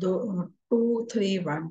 231।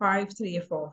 534।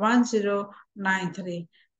1093।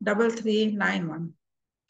3391।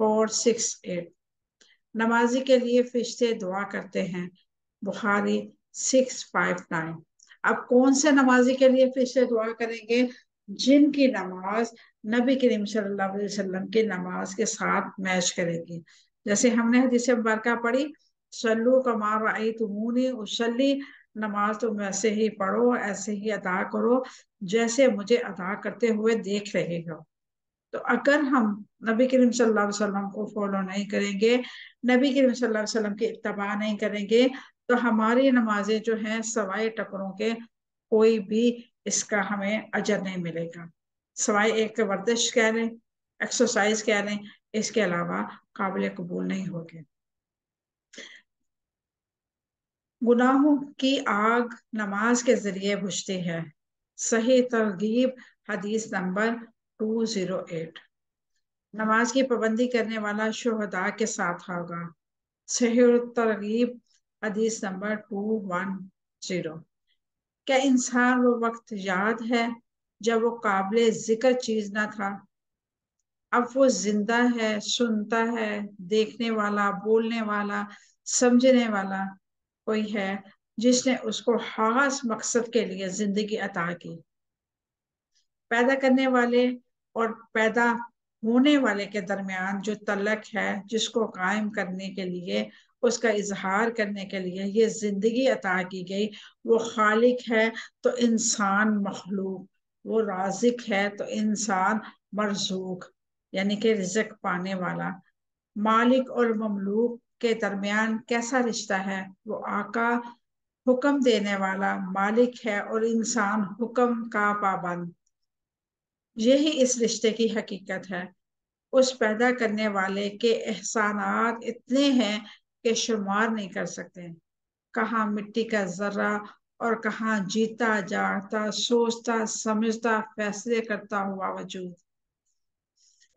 468۔ نمازی کے لیے فرشتے دعا کرتے ہیں، بخاری 659۔ اب کون سے نمازی کے لیے فرشتے دعا کریں گے؟ جن کی نماز نبی کریم صلی اللہ علیہ وسلم کی نماز کے ساتھ میچ کرے گی۔ جیسے ہم نے حدیث مبارکہ پڑھی، صلو کما رأیتمونی اصلی، نماز تم ویسے ہی پڑھو، ایسے ہی ادا کرو جیسے مجھے ادا کرتے ہوئے دیکھ رہے ہو۔ تو اگر ہم نبی کریم صلی اللہ علیہ وسلم کو فالو نہیں کریں گے، نبی کریم صلی اللہ علیہ وسلم کی اتباع نہیں کریں گے، تو ہماری نمازیں جو ہیں سوائے ٹکروں کے کوئی بھی اس کا ہمیں اجر نہیں ملے گا، سوائے ایک ورزش کہہ لیں، ایکسرسائز کہہ لیں، اس کے علاوہ قابل قبول نہیں ہوگی۔ گناہوں کی آگ نماز کے ذریعے بجھتی ہے، صحیح ترغیب حدیث نمبر 208۔ نماز کی پابندی کرنے والا شہداء کے ساتھ ہوگا، صحیح ترغیب حدیث نمبر 210۔ کیا انسان وہ وقت یاد ہے جب وہ قابل ذکر چیز نہ تھا؟ اب وہ زندہ ہے، سنتا ہے، دیکھنے والا، بولنے والا، سمجھنے والا کوئی ہے جس نے اس کو خاص مقصد کے لیے زندگی عطا کی۔ پیدا کرنے والے اور پیدا ہونے والے کے درمیان جو تعلق ہے، جس کو قائم کرنے کے لیے، اس کا اظہار کرنے کے لیے یہ زندگی عطا کی گئی، وہ خالق ہے تو انسان مخلوق، وہ رازق ہے تو انسان مرزوق، یعنی کہ رزق پانے والا۔ مالک اور مملوک کے درمیان کیسا رشتہ ہے؟ وہ آقا حکم دینے والا مالک ہے اور انسان حکم کا پابند۔ یہی اس رشتے کی حقیقت ہے۔ اس پیدا کرنے والے کے احسانات اتنے ہیں کہ شمار نہیں کر سکتے۔ کہاں مٹی کا ذرہ اور کہاں جیتا جاگتا، سوچتا سمجھتا فیصلے کرتا ہوا وجود۔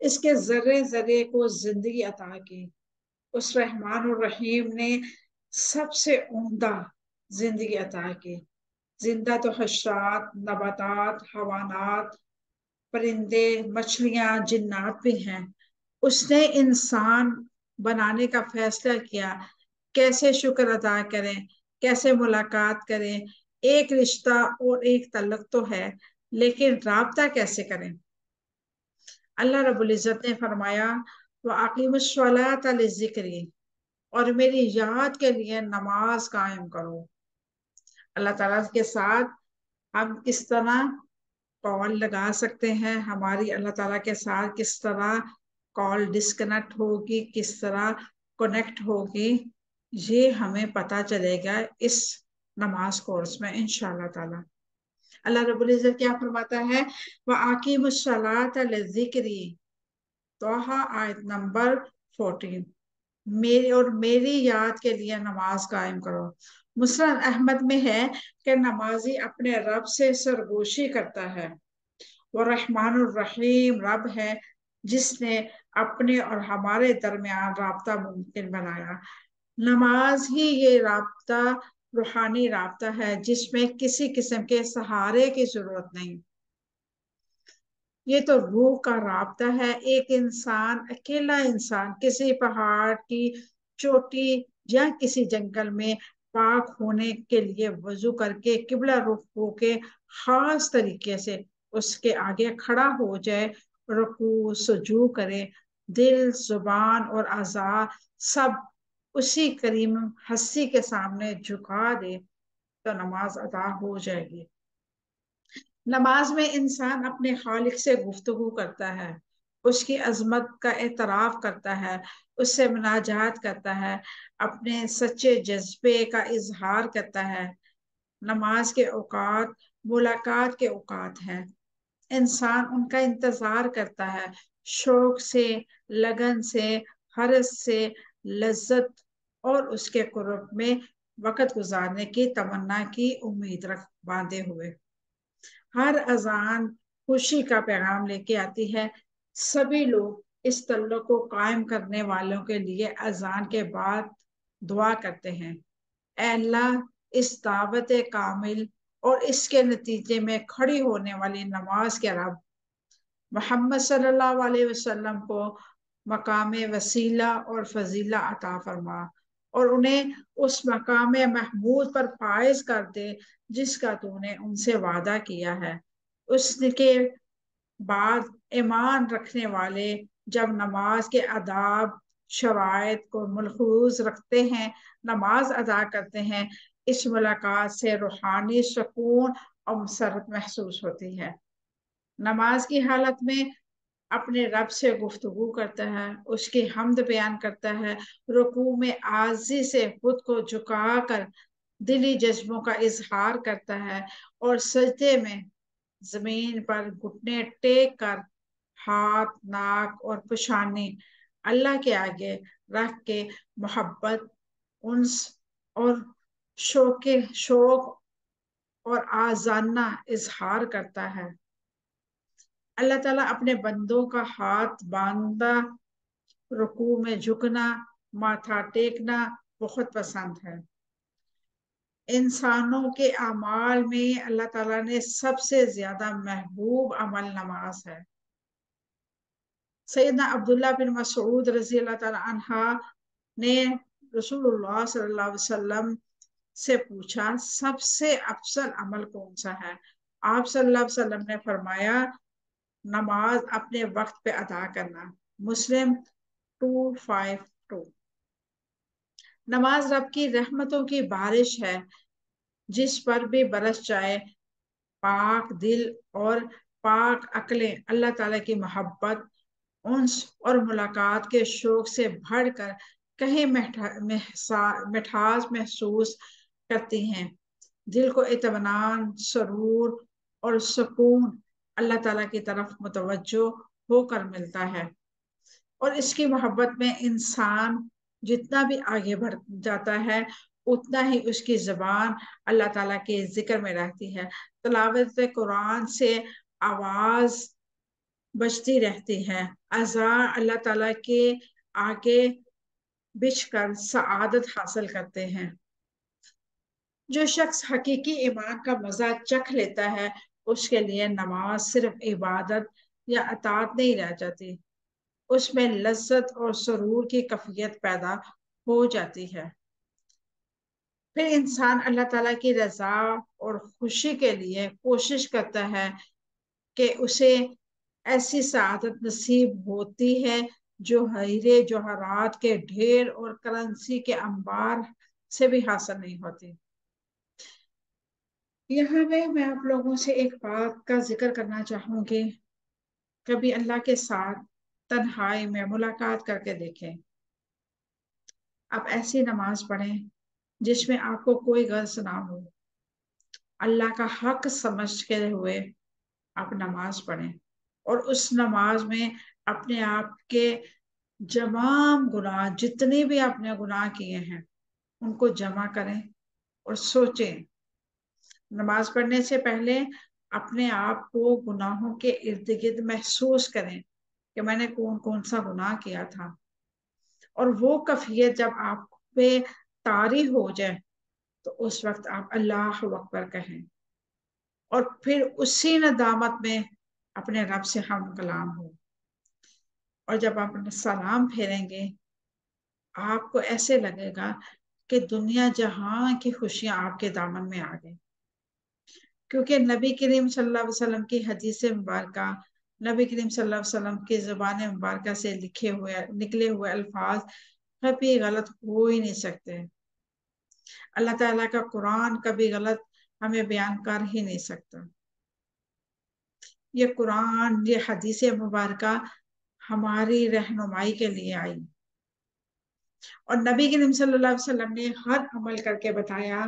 اس کے ذرے ذرے کو زندگی عطا کی۔ اس رحمان الرحیم نے سب سے عمدہ زندگی عطا کی۔ زندہ تو حشرات، نباتات، حیوانات، پرندے، مچھلیاں، جنات بھی ہیں۔ اس نے انسان بنانے کا فیصلہ کیا، کیسے شکر ادا کریں، کیسے ملاقات کریں۔ ایک رشتہ اور ایک تعلق تو ہے، لیکن رابطہ کیسے کریں؟ اللہ رب العزت نے فرمایا وَأَقِیمُوا الصَّلَاةَ لِلذِّکْرِ، اور میری یاد کے لیے نماز قائم کرو۔ اللہ تعالیٰ کے ساتھ ہم کس طرح کال لگا سکتے ہیں، ہماری اللہ تعالیٰ کے ساتھ کس طرح کال ڈسکنیکٹ ہوگی، کس طرح کنیکٹ ہوگی، یہ ہمیں پتہ چلے گا اس نماز کورس میں انشاءاللہ تعالیٰ۔ اللہ رب العزت کیا فرماتا ہے؟ وَأَقِیمُوا الصَّلَاةَ لِلذِّکْرِ، توحہ آیت نمبر 14۔ میری یاد کے لیے نماز قائم کرو۔ مسند احمد میں ہے کہ نمازی اپنے رب سے سرگوشی کرتا ہے۔ وہ رحمان الرحیم رب ہے جس نے اپنے اور ہمارے درمیان رابطہ ممکن بنایا۔ نماز ہی یہ رابطہ، روحانی رابطہ ہے جس میں کسی قسم کے سہارے کی ضرورت نہیں۔ یہ تو روح کا رابطہ ہے۔ ایک انسان، اکیلا انسان کسی پہاڑ کی چوٹی یا کسی جنگل میں پاک ہونے کے لیے وضو کر کے قبلہ رخ ہو کے خاص طریقے سے اس کے آگے کھڑا ہو جائے، رکوع سجود کرے، دل، زبان اور اعضاء سب اسی کریم ہستی کے سامنے جھکا دے تو نماز ادا ہو جائے گی۔ نماز میں انسان اپنے خالق سے گفتگو کرتا ہے، اس کی عظمت کا اعتراف کرتا ہے، اس سے مناجات کرتا ہے، اپنے سچے جذبے کا اظہار کرتا ہے۔ نماز کے اوقات ملاقات کے اوقات ہیں، انسان ان کا انتظار کرتا ہے، شوق سے، لگن سے، حرص سے، لذت اور اس کے قرب میں وقت گزارنے کی تمنا کی امید باندھے ہوئے۔ ہر اذان خوشی کا پیغام لے کے آتی ہے۔ سبھی لوگ اس تعلق کو قائم کرنے والوں کے لیے اذان کے بعد دعا کرتے ہیں، اے اللہ اس دعوت کامل اور اس کے نتیجے میں کھڑی ہونے والی نماز کے رب محمد صلی اللہ علیہ وسلم کو مقام وسیلہ اور فضیلہ عطا فرما، اور انہیں اس مقام محمود پر فائز کر دے جس کا تو نے ان سے وعدہ کیا ہے۔ اس کے بعد ایمان رکھنے والے جب نماز کے آداب شرائط کو ملحوظ رکھتے ہیں، نماز ادا کرتے ہیں، اس ملاقات سے روحانی سکون اور مسرت محسوس ہوتی ہے۔ نماز کی حالت میں اپنے رب سے گفتگو کرتا ہے، اس کی حمد بیان کرتا ہے، رکوع میں عاجزی سے خود کو جھکا کر دلی جذبوں کا اظہار کرتا ہے، اور سجدے میں زمین پر گھٹنے ٹیک کر ہاتھ، ناک اور پیشانی اللہ کے آگے رکھ کے محبت، انس اور شوق اور آزانہ اظہار کرتا ہے۔ اللہ تعالیٰ اپنے بندوں کا ہاتھ باندھا رکوع میں جھکنا، ماتھا ٹیکنا بہت پسند ہے۔ انسانوں کے اعمال میں اللہ تعالیٰ نے سب سے زیادہ محبوب عمل نماز ہے۔ سیدنا عبداللہ بن مسعود رضی اللہ تعالیٰ عنہ نے رسول اللہ صلی اللہ علیہ وسلم سے پوچھا، سب سے افضل عمل کون سا ہے؟ آپ صلی اللہ علیہ وسلم نے فرمایا، نماز اپنے وقت پہ ادا کرنا۔ مسلم 252۔ نماز رب کی رحمتوں کی بارش ہے، جس پر بھی برس جائے۔ پاک دل اور پاک عقلیں اللہ تعالیٰ کی محبت، انس اور ملاقات کے شوق سے بڑھ کر کہیں مٹھاس محسوس کرتی ہیں۔ دل کو اطمینان، سرور اور سکون اللہ تعالیٰ کی طرف متوجہ ہو کر ملتا ہے، اور اس کی محبت میں انسان جتنا بھی آگے بڑھ جاتا ہے اتنا ہی اس کی زبان اللہ تعالیٰ کے ذکر میں رہتی ہے، تلاوت قرآن سے آواز بجتی رہتی ہے، اذان اللہ تعالیٰ کے آگے بچھ کر سعادت حاصل کرتے ہیں۔ جو شخص حقیقی ایمان کا مزہ چکھ لیتا ہے، اس کے لیے نماز صرف عبادت یا اطاعت نہیں رہ جاتی، اس میں لذت اور سرور کی کیفیت پیدا ہو جاتی ہے۔ پھر انسان اللہ تعالیٰ کی رضا اور خوشی کے لیے کوشش کرتا ہے کہ اسے ایسی سعادت نصیب ہوتی ہے جو ہیرے جوہرات کے ڈھیر اور کرنسی کے انبار سے بھی حاصل نہیں ہوتی۔ یہاں میں آپ لوگوں سے ایک بات کا ذکر کرنا چاہوں گی، کبھی اللہ کے ساتھ تنہائی میں ملاقات کر کے دیکھیں۔ آپ ایسی نماز پڑھیں جس میں آپ کو کوئی غرض نہ ہو، اللہ کا حق سمجھ کے ہوئے آپ نماز پڑھیں، اور اس نماز میں اپنے آپ کے تمام گناہ، جتنے بھی آپ نے گناہ کیے ہیں ان کو جمع کریں اور سوچیں۔ نماز پڑھنے سے پہلے اپنے آپ کو گناہوں کے ارد گرد محسوس کریں کہ میں نے کون کون سا گناہ کیا تھا، اور وہ کیفیت جب آپ پہ طاری ہو جائے تو اس وقت آپ اللہ اکبر کہیں، اور پھر اسی ندامت میں اپنے رب سے ہم کلام ہو، اور جب آپ سلام پھیریں گے آپ کو ایسے لگے گا کہ دنیا جہاں کی خوشیاں آپ کے دامن میں آ گئی، کیونکہ نبی کریم صلی اللہ علیہ وسلم کی حدیث مبارکہ، نبی کریم صلی اللہ علیہ وسلم کی زبان مبارکہ سے نکلے ہوئے الفاظ کبھی غلط ہو ہی نہیں سکتے۔ اللہ تعالیٰ کا قرآن کبھی غلط ہمیں بیان کر ہی نہیں سکتا۔ یہ قرآن، یہ حدیث مبارکہ ہماری رہنمائی کے لیے آئی، اور نبی کریم صلی اللہ علیہ وسلم نے ہر عمل کر کے بتایا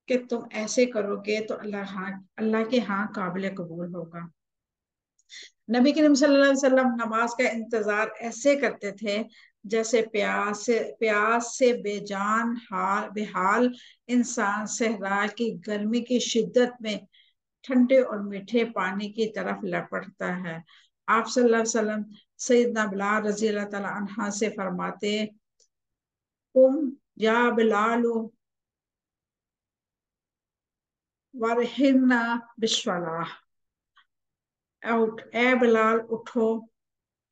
کہ تم ایسے کرو گے تو اللہ کے ہاں قابل قبول ہوگا۔ نبی کریم صلی اللہ علیہ وسلم نماز کا انتظار ایسے کرتے تھے جیسے پیاس سے بے جان بے حال انسان صحرا کی گرمی کی شدت میں ٹھنڈے اور میٹھے پانی کی طرف لپٹتا ہے۔ آپ صلی اللہ علیہ وسلم سیدنا بلال رضی اللہ تعالیٰ عنہ سے فرماتے، قم یا بلال وارحمنا بالصلاۃ، اے بلال اٹھو،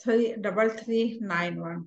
3391।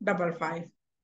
55।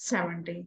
70।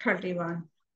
31।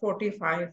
45।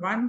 1।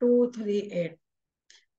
238।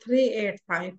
385।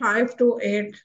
528।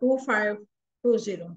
2520।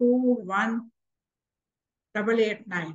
21889।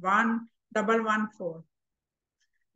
1114।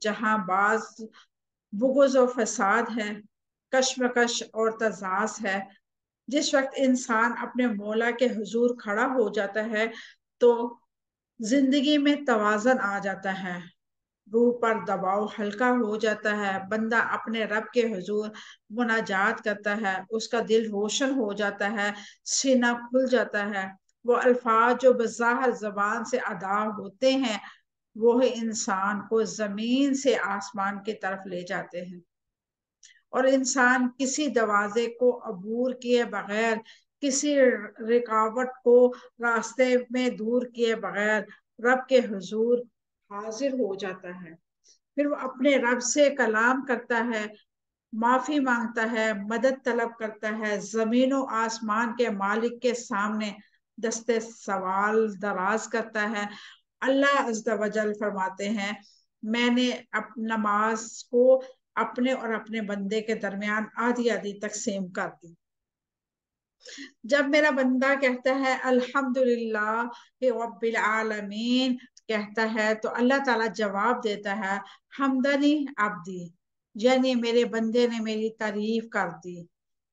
جہاں بعض بغض و فساد ہے، کشمکش اور تضاد ہے۔ جس وقت انسان اپنے مولا کے حضور کھڑا ہو جاتا ہے تو زندگی میں توازن آ جاتا ہے، روح پر دباؤ ہلکا ہو جاتا ہے، بندہ اپنے رب کے حضور مناجات کرتا ہے، اس کا دل روشن ہو جاتا ہے، سینہ کھل جاتا ہے۔ وہ الفاظ جو بظاہر زبان سے ادا ہوتے ہیں وہ انسان کو زمین سے آسمان کی طرف لے جاتے ہیں، اور انسان کسی دروازے کو عبور کیے بغیر، کسی رکاوٹ کو راستے میں دور کیے بغیر رب کے حضور حاضر ہو جاتا ہے۔ پھر وہ اپنے رب سے کلام کرتا ہے، معافی مانگتا ہے، مدد طلب کرتا ہے، زمین و آسمان کے مالک کے سامنے دستے سوال دراز کرتا ہے۔ اللہ عز و جل فرماتے ہیں، میں نے نماز کو اپنے اور اپنے بندے کے درمیان آدھی آدھی تقسیم کر دی۔ جب میرا بندہ کہتا ہے الحمدللہ رب العالمین کہتا ہے تو اللہ تعالیٰ جواب دیتا ہے حمدنی عبدی، یعنی میرے بندے نے میری تعریف کر دی۔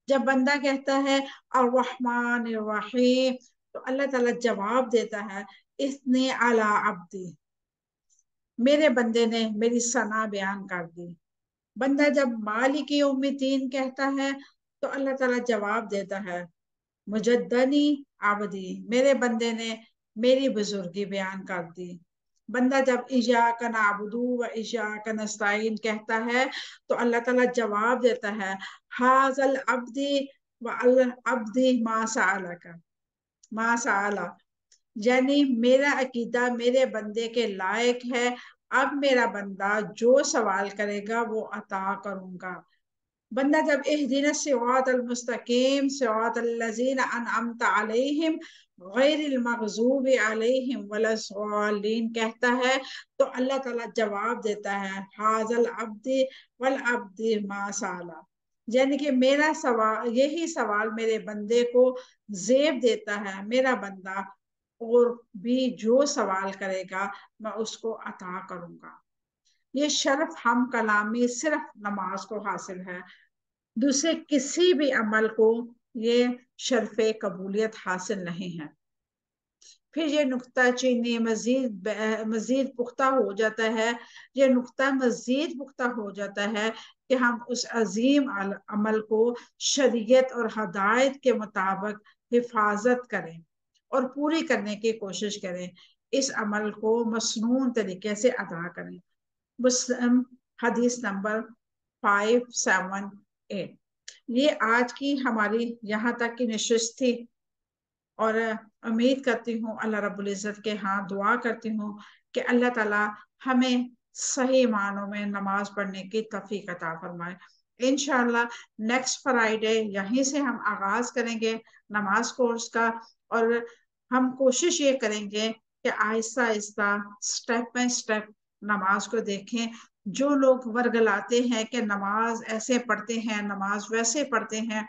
جب بندہ کہتا ہے الرحمن الرحیم تو اللہ تعالیٰ جواب دیتا ہے اثنی علی عبدی، میرے بندے نے میری ثنا بیان کر دی۔ بندہ جب مالک یوم الدین کہتا ہے تو اللہ تعالیٰ جواب دیتا ہے مجدنی عبدی، میرے بندے نے میری بزرگی بیان کر دی۔ بندہ جب ایاک نعبد و ایاک نستعین کہتا ہے تو اللہ تعالیٰ جواب دیتا ہے ھذا العبد والعبد ما سأل، یعنی میرا عقیدہ میرے بندے کے لائق ہے، اب میرا بندہ جو سوال کرے گا وہ عطا کروں گا۔ بندہ جب اہدنا الصراط المستقیم صراط الذین انعمت علیہم غیر المغضوب علیہم ولا الضالین کہتا ہے تو اللہ تعالیٰ جواب دیتا ہے ھذا العبد والعبد ما سأل، یعنی کہ میرا سوال، یہی سوال میرے بندے کو زیب دیتا ہے، میرا بندہ اور بھی جو سوال کرے گا میں اس کو عطا کروں گا۔ یہ شرف ہم کلامی صرف نماز کو حاصل ہے، دوسرے کسی بھی عمل کو یہ شرف قبولیت حاصل نہیں ہے۔ پھر یہ نقطہ چینی مزید پختہ ہو جاتا ہے، یہ نقطہ مزید پختہ ہو جاتا ہے کہ ہم اس عظیم عمل کو شریعت اور ہدایت کے مطابق حفاظت کریں اور پوری کرنے کی کوشش کریں، اس عمل کو مسنون طریقے سے ادا کریں۔ مسلم حدیث نمبر 578۔ یہ آج کی ہماری یہاں تک کی نشست تھی، اور امید کرتی ہوں اللہ رب العزت کے ہاں دعا کرتی ہوں کہ اللہ تعالیٰ ہمیں صحیح معنوں میں نماز پڑھنے کی توفیق عطا فرمائے۔ انشاءاللہ نیکسٹ فرائیڈے یہیں سے ہم آغاز کریں گے نماز کورس کا، اور ہم کوشش یہ کریں گے کہ آہستہ آہستہ سٹیپ بائی سٹیپ نماز کو دیکھیں۔ جو لوگ ورگلاتے ہیں کہ نماز ایسے پڑھتے ہیں، نماز ویسے پڑھتے ہیں،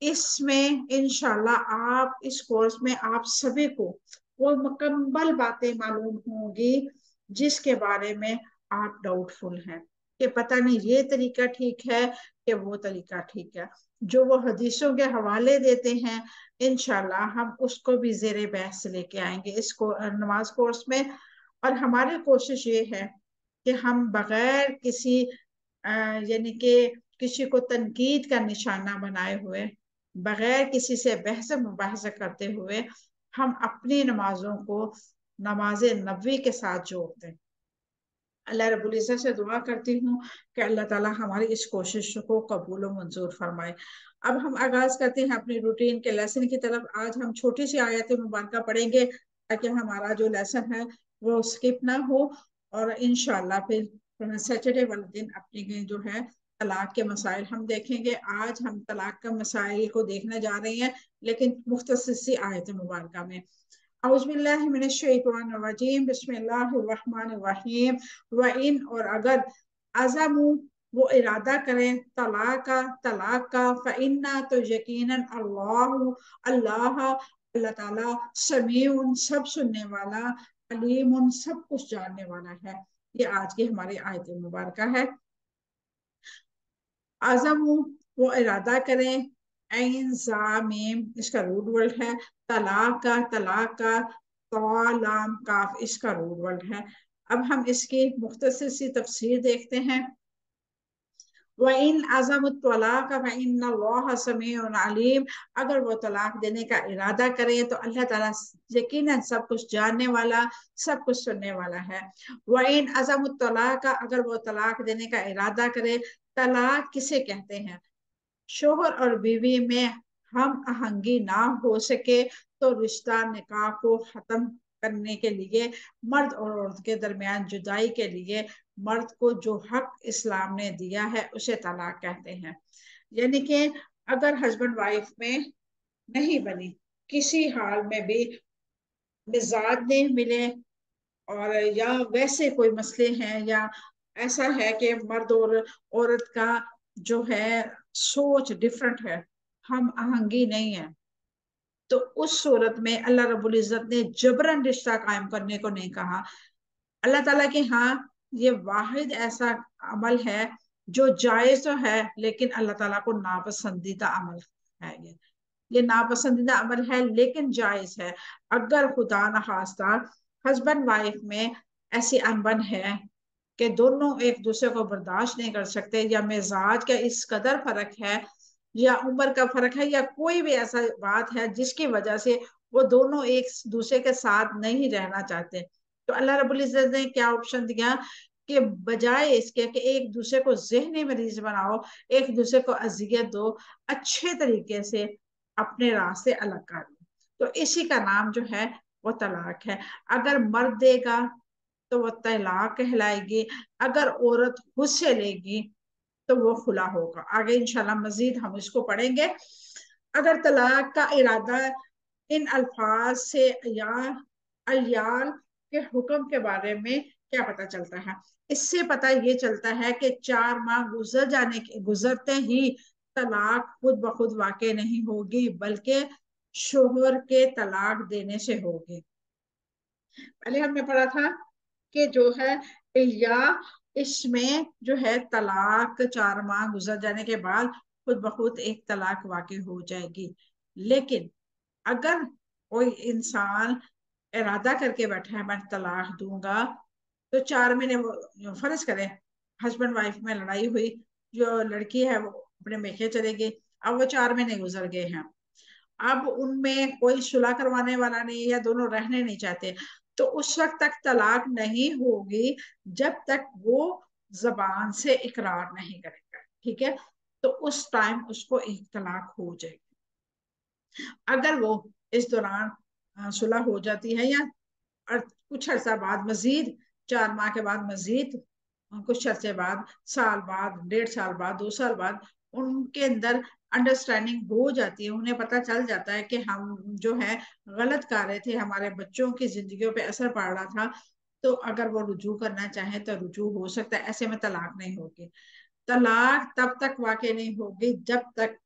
اس میں انشاءاللہ آپ اس کورس میں آپ سبھی کو وہ مکمل باتیں معلوم ہوں گی جس کے بارے میں آپ ڈاؤٹ فل ہیں کہ پتہ نہیں یہ طریقہ ٹھیک ہے کہ وہ طریقہ ٹھیک ہے۔ جو وہ حدیثوں کے حوالے دیتے ہیں انشاءاللہ ہم اس کو بھی زیر بحث لے کے آئیں گے اس کو نماز کورس میں، اور ہماری کوشش یہ ہے کہ ہم بغیر کسی یعنی کہ کسی کو تنقید کا نشانہ بنائے ہوئے، بغیر کسی سے بحث مباحثہ کرتے ہوئے ہم اپنی نمازوں کو نماز نبوی کے ساتھ جوڑتے ہیں۔ اللہ رب العزت سے دعا کرتی ہوں کہ اللہ تعالیٰ ہماری اس کوشش کو قبول و منظور فرمائے۔ اب ہم آغاز کرتے ہیں اپنی روٹین کے لیسن کی طرف۔ آج ہم چھوٹی سی آیت مبارکہ پڑھیں گے تاکہ ہمارا جو لیسن ہے وہ سکپ نہ ہو، اور انشاءاللہ پھر سیٹرڈے والے دن اپنی جو ہے طلاق کے مسائل ہم دیکھیں گے۔ آج ہم طلاق کے مسائل کو دیکھنے جا رہے ہیں لیکن مختصر سی آیت مبارکہ میں۔ اعوذ باللہ من الشیطان الرجیم، بسم اللہ الرحمن الرحیم۔ وَإِنْ، اور اگر عزموا، وہ ارادہ کریں طلاق کا فَإِنَّا، تو یقیناً اللہ تعالیٰ سمیع، سب سننے والا، علیم، سب کچھ جاننے والا ہے۔ یہ آج کی ہماری آیت مبارکہ ہے. عزم وہ ارادہ کریں، عین زامیم اس کا روٹ ورڈ ہے، طلاق کا لام کاف اس کا روٹ ورڈ ہے. اب ہم اس کی مختصر سی تفسیر دیکھتے ہیں. وَإِنْ عَزَمُوا الطَّلَاقَ فَإِنَّ اللَّهَ سَمِيعٌ عَلِيمٌ اگر وہ طلاق دینے کا ارادہ کریں تو اللہ تعالیٰ یقیناً سب کچھ جاننے والا، سب کچھ سننے والا ہے. وَإِنْ عَزَمُوا الطَّلَاقَ اگر وہ طلاق دینے کا ارادہ کرے. طلاق کسے کہتے ہیں؟ شوہر اور بیوی میں ہم آہنگی نہ ہو سکے تو رشتہ نکاح کو ختم کرنے کے لیے مرد اور عورت کے درمیان جدائی کے لیے مرد کو جو حق اسلام نے دیا ہے اسے طلاق کہتے ہیں. یعنی کہ اگر ہسبینڈ وائف میں نہیں بنی، کسی حال میں بھی مزاج نہیں ملے اور یا ویسے کوئی مسئلے ہیں یا ایسا ہے کہ مرد اور عورت کا جو ہے سوچ ڈیفرنٹ ہے، ہم آہنگی نہیں ہے، تو اس صورت میں اللہ رب العزت نے جبرن رشتہ قائم کرنے کو نہیں کہا. اللہ تعالیٰ کے ہاں یہ واحد ایسا عمل ہے جو جائز تو ہے لیکن اللہ تعالیٰ کو ناپسندیدہ عمل ہے. یہ ناپسندیدہ عمل ہے لیکن جائز ہے. اگر خدا نخواستہ ہسبینڈ وائف میں ایسی انبن ہے کہ دونوں ایک دوسرے کو برداشت نہیں کر سکتے، یا مزاج کا اس قدر فرق ہے یا عمر کا فرق ہے یا کوئی بھی ایسا بات ہے جس کی وجہ سے وہ دونوں ایک دوسرے کے ساتھ نہیں رہنا چاہتے، تو اللہ رب العزت نے کیا آپشن دیا کہ بجائے اس کے کہ ایک دوسرے کو ذہنی مریض بناؤ، ایک دوسرے کو اذیت دو، اچھے طریقے سے اپنے راستے الگ کر دو. تو اسی کا نام جو ہے وہ طلاق ہے. اگر مرد دے گا تو وہ طلاق کہلائے گی، اگر عورت خود سے لے گی تو وہ خلا ہوگا. آگے انشاءاللہ مزید ہم اس کو پڑھیں گے. اگر طلاق کا ارادہ ان الفاظ سے یا الیال کے حکم کے بارے میں کیا پتہ چلتا ہے؟ اس سے پتہ یہ چلتا ہے کہ 4 ماہ گزرتے ہی طلاق خود بخود واقع نہیں ہوگی بلکہ شوہر کے طلاق دینے سے ہوگی. پہلے ہم نے پڑھا تھا کہ جو ہے یا اس میں جو ہے طلاق 4 ماہ گزر جانے کے بعد خود بخود ایک طلاق واقع ہو جائے گی. لیکن اگر کوئی انسان ارادہ کر کے بیٹھا ہے میں طلاق دوں گا، تو 4 مہینے فرض کریں ہسبینڈ وائف میں لڑائی ہوئی، جو لڑکی ہے وہ اپنے میکے چلے گئی، اب وہ 4 مہینے گزر گئے ہیں، اب ان میں کوئی صلح کروانے والا نہیں یا دونوں رہنے نہیں چاہتے، تو اس وقت تک طلاق نہیں ہوگی جب تک وہ زبان سے اقرار نہیں کرے گا. ٹھیک ہے، تو اس ٹائم اس کو ایک طلاق ہو جائے گی. اگر وہ اس دوران صلح ہو جاتی ہے یا کچھ عرصہ بعد مزید 4 ماہ کے بعد مزید کچھ عرصے بعد، سال بعد، 1.5 سال بعد، 2 سال بعد ان کے اندر انڈرسٹینڈنگ ہو جاتی ہے، انہیں پتہ چل جاتا ہے کہ ہم جو ہے غلط کر رہے تھے، ہمارے بچوں کی زندگیوں پہ اثر پڑ رہا تھا، تو اگر وہ رجوع کرنا چاہیں تو رجوع ہو سکتا ہے. ایسے میں طلاق نہیں ہوگی. طلاق تب تک واقع نہیں ہوگی جب تک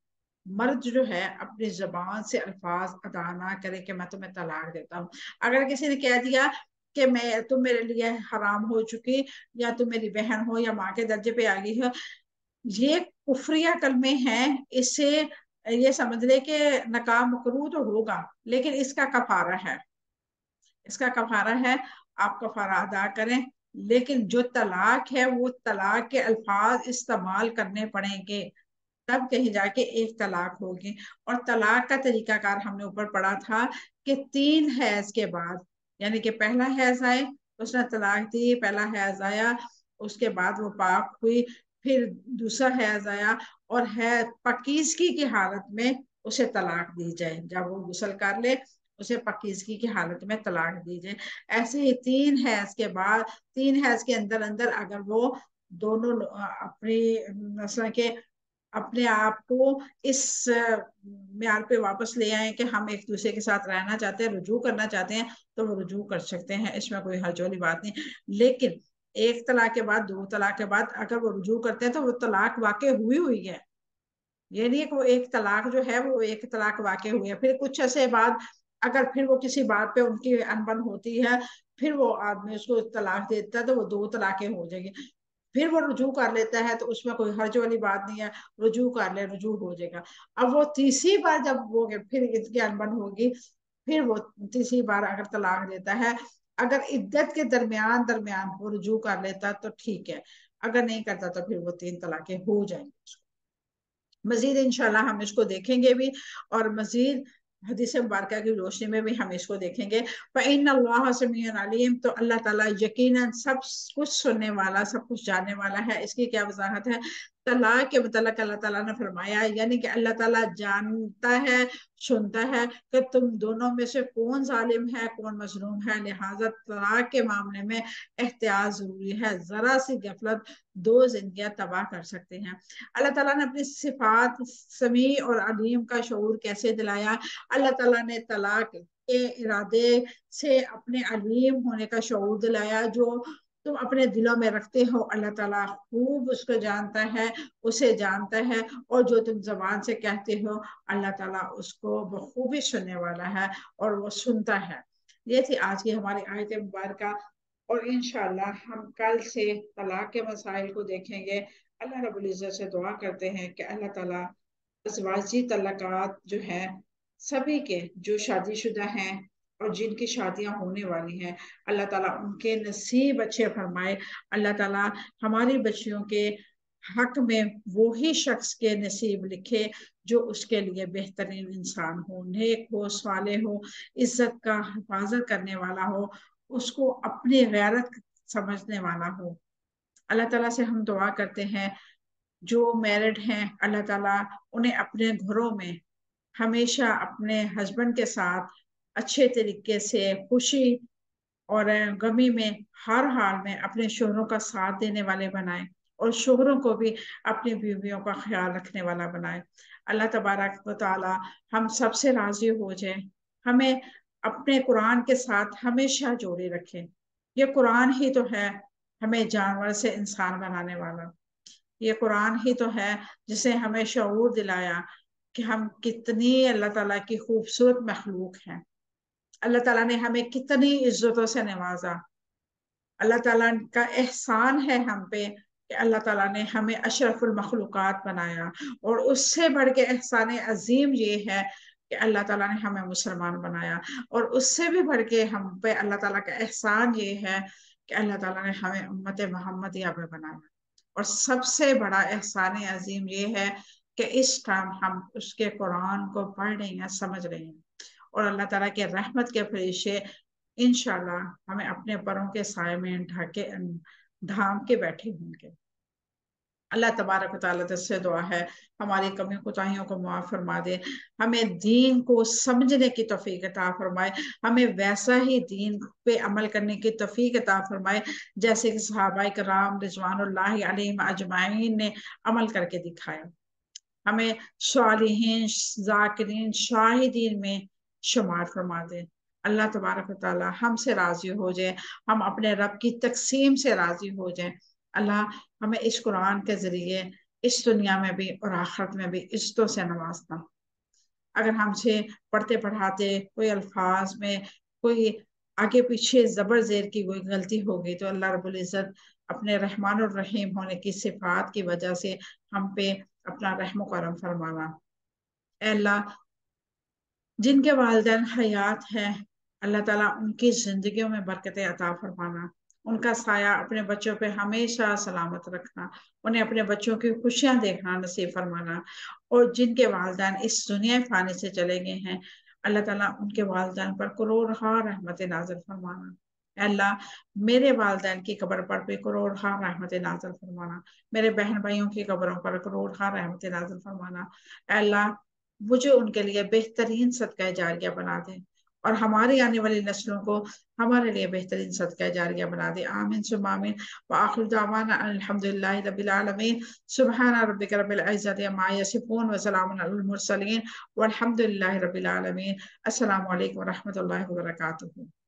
مرد جو ہے اپنی زبان سے الفاظ ادا نہ کرے کہ میں تمہیں طلاق دیتا ہوں. اگر کسی نے کہہ دیا کہ تم میرے لیے حرام ہو چکی، یا تم میری بہن ہو یا ماں کے درجے پہ آ گئی ہو، یہ کفریہ کلمے ہیں. اس سے یہ سمجھ لے کہ نکاح مکروہ تو ہوگا لیکن اس کا کفارہ ہے، اس کا کفارہ ہے، آپ کفارہ ادا کریں. لیکن جو طلاق ہے وہ طلاق کے الفاظ استعمال کرنے پڑیں گے، تب کہیں جا کے ایک طلاق ہوگی. اور طلاق کا طریقہ کار ہم نے اوپر پڑھا تھا کہ 3 حیض کے بعد، یعنی کہ پہلا حیض آئے اس نے طلاق دی، پہلا حیض آیا اس کے بعد وہ پاک ہوئی، پھر دوسرا حیض آیا اور پاکیزگی کی حالت میں اسے طلاق دی جائے. جب وہ غسل کر لے اسے پاکیزگی کی حالت میں طلاق دی جائے. ایسے ہی 3 حیض کے بعد، 3 حیض کے اندر اندر اگر وہ دونوں اپنی مثلا کہ اپنے آپ کو اس معیار پہ واپس لے آئیں کہ ہم ایک دوسرے کے ساتھ رہنا چاہتے ہیں، رجوع کرنا چاہتے ہیں، تو وہ رجوع کر سکتے ہیں، اس میں کوئی حرج والی بات نہیں. لیکن ایک طلاق کے بعد، 2 طلاق کے بعد اگر وہ رجوع کرتے ہیں تو وہ طلاق واقع ہوئی ہے. یہ نہیں کہ وہ ایک طلاق جو ہے وہ ایک طلاق واقع ہوئی ہے. پھر کچھ عرصے بعد اگر پھر وہ کسی بات پہ ان کی انبن ہوتی ہے پھر وہ آدمی اس کو طلاق دیتا ہے تو وہ 2 طلاقیں ہو جائیں گی. پھر وہ رجوع کر لیتا ہے تو اس میں کوئی حرج والی بات نہیں ہے، رجوع کر لے، رجوع ہو جائے گا. اب وہ تیسری بار جب وہ پھر اس کی انبن ہوگی، پھر وہ تیسری بار اگر طلاق دیتا ہے، اگر عدت کے درمیان درمیان وہ رجوع کر لیتا تو ٹھیک ہے، اگر نہیں کرتا تو پھر وہ 3 طلاقیں ہو جائیں گی. مزید انشاءاللہ ہم اس کو دیکھیں گے بھی، اور مزید حدیث مبارکہ کی روشنی میں بھی ہم اس کو دیکھیں گے. فَإِنَّ اللَّهَ سَمِيعٌ عَلِيمٌ، تو اللہ تعالیٰ یقیناً سب کچھ سننے والا، سب کچھ جاننے والا ہے. اس کی کیا وضاحت ہے؟ طلاق کے متعلق اللہ تعالیٰ نے فرمایا، یعنی کہ اللہ تعالیٰ جانتا ہے، سنتا ہے کہ تم دونوں میں سے کون ظالم ہے، کون مظلوم ہے. لہٰذا طلاق کے معاملے میں احتیاط ضروری ہے. ذرا سی غفلت 2 زندگیاں تباہ کر سکتے ہیں. اللہ تعالیٰ نے اپنی صفات سمیع اور علیم کا شعور کیسے دلایا؟ اللہ تعالیٰ نے طلاق کے ارادے سے اپنے علیم ہونے کا شعور دلایا. جو تم اپنے دلوں میں رکھتے ہو اللہ تعالیٰ خوب اس کو جانتا ہے، اسے جانتا ہے، اور جو تم زبان سے کہتے ہو اللہ تعالیٰ اس کو بخوبی سننے والا ہے اور وہ سنتا ہے. یہ تھی آج کی ہماری آیت مبارکہ، اور انشاءاللہ ہم کل سے طلاق کے مسائل کو دیکھیں گے. اللہ رب العزت سے دعا کرتے ہیں کہ اللہ تعالیٰ ازواجی طلاقات جو ہیں سبھی کے، جو شادی شدہ ہیں اور جن کی شادیاں ہونے والی ہیں، اللہ تعالیٰ ان کے نصیب اچھے فرمائے. اللہ تعالیٰ ہماری بچیوں کے حق میں وہی شخص کے نصیب لکھے جو اس کے لیے بہترین انسان ہو، نیک ہو، صالح ہو، عزت کا حفاظت کرنے والا ہو، اس کو اپنی غیرت سمجھنے والا ہو. اللہ تعالیٰ سے ہم دعا کرتے ہیں جو میرڈ ہیں اللہ تعالیٰ انہیں اپنے گھروں میں ہمیشہ اپنے ہسبینڈ کے ساتھ اچھے طریقے سے خوشی اور غمی میں ہر حال میں اپنے شوہروں کا ساتھ دینے والے بنائے، اور شوہروں کو بھی اپنی بیویوں کا خیال رکھنے والا بنائے. اللہ تبارک و تعالی ہم سب سے راضی ہو جائے، ہمیں اپنے قرآن کے ساتھ ہمیشہ جوڑے رکھے. یہ قرآن ہی تو ہے ہمیں جانور سے انسان بنانے والا. یہ قرآن ہی تو ہے جسے ہمیں شعور دلایا کہ ہم کتنی اللہ تعالیٰ کی خوبصورت مخلوق ہیں. اللہ تعالیٰ نے ہمیں کتنی عزتوں سے نوازا. اللہ تعالیٰ کا احسان ہے ہم پہ کہ اللہ تعالیٰ نے ہمیں اشرف المخلوقات بنایا، اور اس سے بڑھ کے احسان عظیم یہ ہے کہ اللہ تعالیٰ نے ہمیں مسلمان بنایا. اور اس سے بھی بڑھ کے ہم پہ اللہ تعالیٰ کا احسان یہ ہے کہ اللہ تعالیٰ نے ہمیں امت محمدیہ میں بنایا. اور سب سے بڑا احسان عظیم یہ ہے کہ اس ٹائم ہم اس کے قرآن کو پڑھ رہے ہیں، سمجھ رہے ہیں، اور اللہ تعالیٰ کے رحمت کے فرشتے انشاءاللہ ہمیں اپنے پروں کے سائے میں ڈھانپ کے بیٹھے ہوں گے. اللہ تبارک و تعالیٰ سے دعا ہے ہماری کمی کوتاہیوں کو معاف فرما دے، ہمیں دین کو سمجھنے کی توفیق عطا فرمائے، ہمیں ویسا ہی دین پہ عمل کرنے کی توفیق عطا فرمائے جیسے کہ صحابہ کرام رضوان اللہ علیہم اجمعین نے عمل کر کے دکھایا. ہمیں صالحین، ذاکرین، شاہدین میں شمار فرما دے. اللہ تبارک و تعالی ہم سے راضی ہو جائے، ہم اپنے رب کی تقسیم سے راضی ہو جائیں. اللہ ہمیں اس قرآن کے ذریعے اس دنیا میں بھی اور آخرت میں بھی عزتوں سے نوازنا. اگر ہم سے پڑھتے پڑھاتے کوئی الفاظ میں کوئی آگے پیچھے زبر زیر کی کوئی غلطی ہوگی تو اللہ رب العزت اپنے رحمان الرحیم ہونے کی صفات کی وجہ سے ہم پہ اپنا رحم و کرم فرمانا. اے اللہ جن کے والدین حیات ہیں اللہ تعالیٰ ان کی زندگیوں میں برکت عطا فرمانا، ان کا سایہ اپنے بچوں پہ ہمیشہ سلامت رکھنا، انہیں اپنے بچوں کی خوشیاں دیکھنا نصیب فرمانا. اور جن کے والدین اس دنیا فانی سے چلے گئے ہیں اللہ تعالیٰ ان کے والدین پر کروڑ رحمت نازل فرمانا. اے اللہ میرے والدین کی قبر پر بھی کروڑ رحمت نازل فرمانا، میرے بہن بھائیوں کی قبروں پر کروڑ رحمت نازل فرمانا. اے اللہ مجھے ان کے لیے بہترین صدقہ جاریہ بنا دے، اور ہماری آنے والی نسلوں کو ہمارے لیے بہترین صدقہ جاریہ بنا دے. آمین ثم آمین. وآخر دعوانا الحمدللہ رب العالمین. سبحان ربک رب العزت عما یصفون وسلام علی المرسلین والحمدللہ رب العالمین. السلام علیکم ورحمۃ اللہ وبرکاتہ.